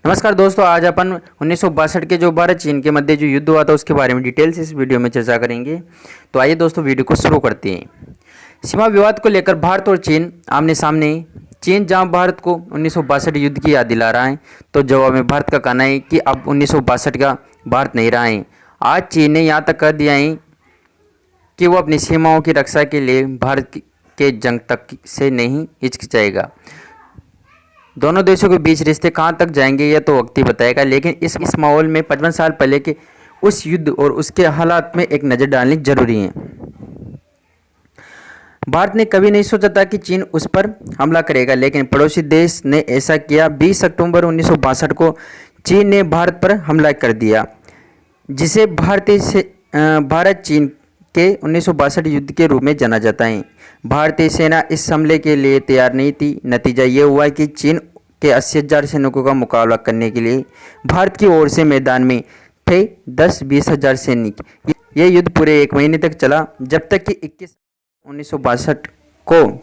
नमस्कार दोस्तों, आज अपन 1962 के जो भारत चीन के मध्य जो युद्ध हुआ था उसके बारे में डिटेल से इस वीडियो में चर्चा करेंगे। तो आइए दोस्तों वीडियो को शुरू करते हैं। सीमा विवाद को लेकर भारत और चीन आमने सामने। चीन जहां भारत को 1962 युद्ध की याद दिला रहा है, तो जवाब में भारत का कहना है कि अब 1962 का भारत नहीं रहा है। आज चीन ने यहाँ तक कह दिया है कि वो अपनी सीमाओं की रक्षा के लिए भारत के जंग तक से नहीं हिचकिचाएगा। दोनों देशों के बीच रिश्ते कहाँ तक जाएंगे यह तो वक्त ही बताएगा, लेकिन इस माहौल में 55 साल पहले के उस युद्ध और उसके हालात में एक नज़र डालनी जरूरी है। भारत ने कभी नहीं सोचा था कि चीन उस पर हमला करेगा, लेकिन पड़ोसी देश ने ऐसा किया। 20 अक्टूबर 1962 को चीन ने भारत पर हमला कर दिया, जिसे भारत चीन के 1962 युद्ध के रूप में जाना जाता है। भारतीय सेना इस हमले के लिए तैयार नहीं थी। नतीजा ये हुआ कि चीन के 80,000 सैनिकों का मुकाबला करने के लिए भारत की ओर से मैदान में थे 10-20 हज़ार सैनिक। यह युद्ध पूरे 1 महीने तक चला, जब तक कि 21/1962 को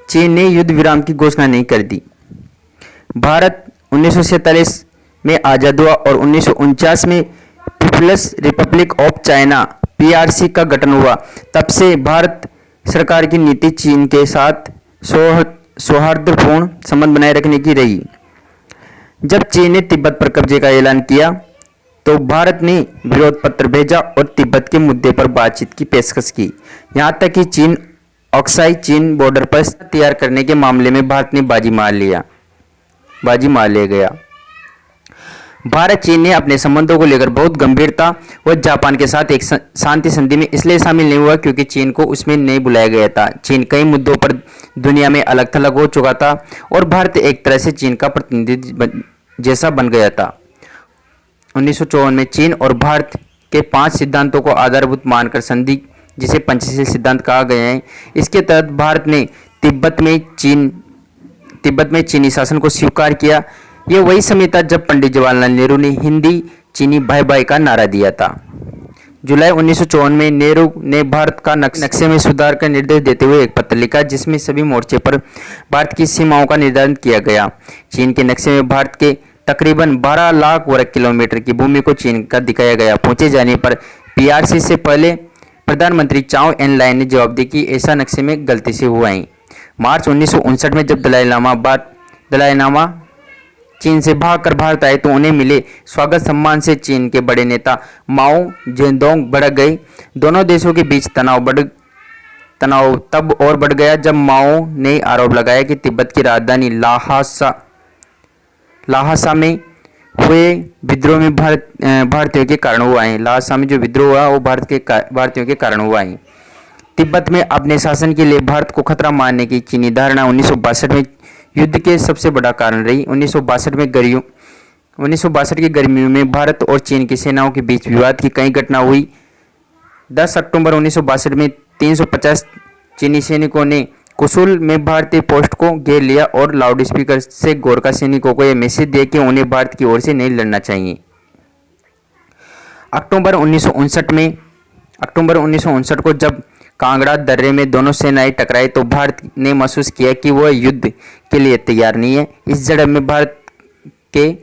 चीन ने युद्ध विराम की घोषणा नहीं कर दी। भारत 1947 में आज़ाद हुआ और 1949 में People's Republic of China PRC का गठन हुआ। तब से भारत सरकार की नीति चीन के साथ सौहार्दपूर्ण संबंध बनाए रखने की रही। जब चीन ने तिब्बत पर कब्जे का ऐलान किया तो भारत ने विरोध पत्र भेजा और तिब्बत के मुद्दे पर बातचीत की पेशकश की। यहाँ तक कि ऑक्साई चीन बॉर्डर पर तैयार करने के मामले में भारत ने बाजी मार ले गया। भारत चीन ने अपने संबंधों को लेकर बहुत गंभीरता और जापान के साथ एक शांति संधि में इसलिए शामिल नहीं हुआ क्योंकि चीन को उसमें नहीं बुलाया गया था। चीन कई मुद्दों पर दुनिया में अलग थलग हो चुका था और भारत एक तरह से चीन का प्रतिनिधि जैसा बन गया था। 1954 में चीन और भारत के 5 सिद्धांतों को आधारभूत मानकर संधि, जिसे पंचशील सिद्धांत कहा गया है, इसके तहत भारत ने तिब्बत में चीनी शासन को स्वीकार किया। यह वही समय था जब पंडित जवाहरलाल नेहरू ने हिंदी चीनी भाई भाई का नारा दिया था। जुलाई 1954 में नेहरू ने भारत का नक्शे में सुधार का निर्देश देते हुए एक पत्र लिखा, जिसमें सभी मोर्चे पर भारत की सीमाओं का निर्धारण किया गया। चीन के नक्शे में भारत के तकरीबन 12 लाख वर्ग किलोमीटर की भूमि को चीन का दिखाया गया। पहुंचे जाने पर PRC से पहले प्रधानमंत्री चाओ एन लाय ने जवाब दिया कि ऐसा नक्शे में गलती से हुआ है। मार्च 1959 में जब दलाई लामा चीन से भागकर भारत आए तो उन्हें मिले स्वागत सम्मान से चीन के बड़े नेता माओ जेडोंग भड़क गए। दोनों देशों के बीच तनाव तब और बढ़ गया जब माओ ने आरोप लगाया कि तिब्बत की राजधानी ल्हासा में हुए विद्रोह में भारतीयों के कारण हुआ है। ल्हासा में जो विद्रोह हुआ वो भारतीयों के कारण हुआ है। तिब्बत में अपने शासन के लिए भारत को खतरा मानने की चीनी धारणा 1962 में युद्ध के सबसे बड़ा कारण रही। 1962 की गर्मियों में भारत और चीन की सेनाओं के बीच विवाद की कई घटना हुई। 10 अक्टूबर 1962 में 350 चीनी सैनिकों ने कुसुल में भारतीय पोस्ट को घेर लिया और लाउडस्पीकर से गोरखा सैनिकों को यह मैसेज दिया कि उन्हें भारत की ओर से नहीं लड़ना चाहिए। अक्टूबर 1959 को जब कांगड़ा दर्रे में दोनों सेनाएं टकराई तो भारत ने महसूस किया कि वह युद्ध के लिए तैयार नहीं है। इस झड़प में भारत के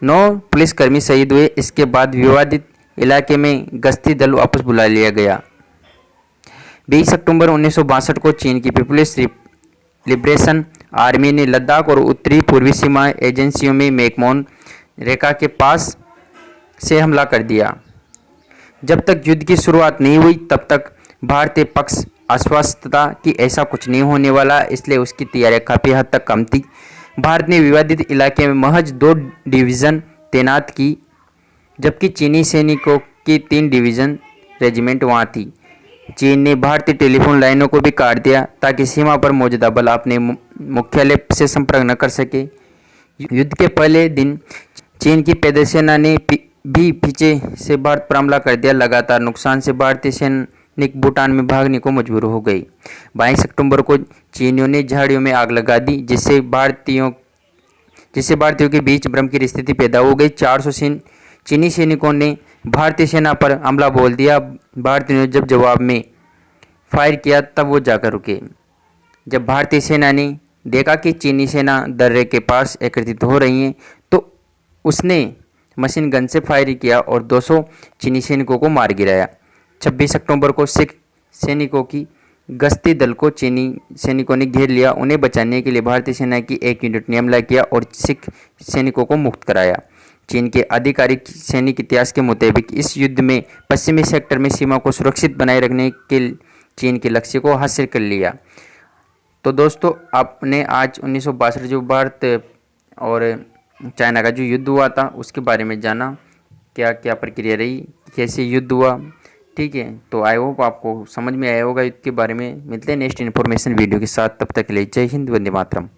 9 पुलिसकर्मी शहीद हुए। इसके बाद विवादित इलाके में गश्ती दल वापस बुला लिया गया। 20 अक्टूबर 1962 को चीन की पीपुल्स लिबरेशन आर्मी ने लद्दाख और उत्तरी पूर्वी सीमा एजेंसियों में मैकमोहन रेखा के पास से हमला कर दिया। जब तक युद्ध की शुरुआत नहीं हुई तब तक भारतीय पक्ष आश्वस्त था कि ऐसा कुछ नहीं होने वाला, इसलिए उसकी तैयारियां काफ़ी हद तक कम थी। भारत ने विवादित इलाके में महज 2 डिवीज़न तैनात की, जबकि चीनी सैनिकों की 3 डिवीज़न रेजिमेंट वहां थी। चीन ने भारतीय टेलीफोन लाइनों को भी काट दिया ताकि सीमा पर मौजूदा बल अपने मुख्यालय से संपर्क न कर सके। युद्ध के पहले दिन चीन की पैदल सेना ने भी पीछे से भारत पर हमला कर दिया। लगातार नुकसान से भारतीय सैनिक भूटान में भागने को मजबूर हो गई। 22 अक्टूबर को चीनियों ने झाड़ियों में आग लगा दी, जिससे भारतीयों के बीच भ्रम की स्थिति पैदा हो गई। 400 चीनी सैनिकों ने भारतीय सेना पर हमला बोल दिया। भारतीयों ने जब जवाब में फायर किया तब वो जाकर रुके। जब भारतीय सेना ने देखा कि चीनी सेना दर्रे के पास एकत्रित हो रही है तो उसने मशीन गन से फायर किया और 200 चीनी सैनिकों को मार गिराया। 26 अक्टूबर को सिख सैनिकों की गश्ती दल को चीनी सैनिकों ने घेर लिया। उन्हें बचाने के लिए भारतीय सेना की एक यूनिट ने हमला किया और सिख सैनिकों को मुक्त कराया। चीन के आधिकारिक सैनिक इतिहास के मुताबिक इस युद्ध में पश्चिमी सेक्टर में सीमा को सुरक्षित बनाए रखने के चीन के लक्ष्य को हासिल कर लिया। तो दोस्तों, आपने आज 1962 जो भारत और चाइना का जो युद्ध हुआ था उसके बारे में जाना, क्या क्या प्रक्रिया रही, कैसे युद्ध हुआ। ठीक है, तो आई होप आपको समझ में आया होगा युद्ध के बारे में। मिलते हैं नेक्स्ट इन्फॉर्मेशन वीडियो के साथ, तब तक के लिए जय हिंद, वंदे मातरम।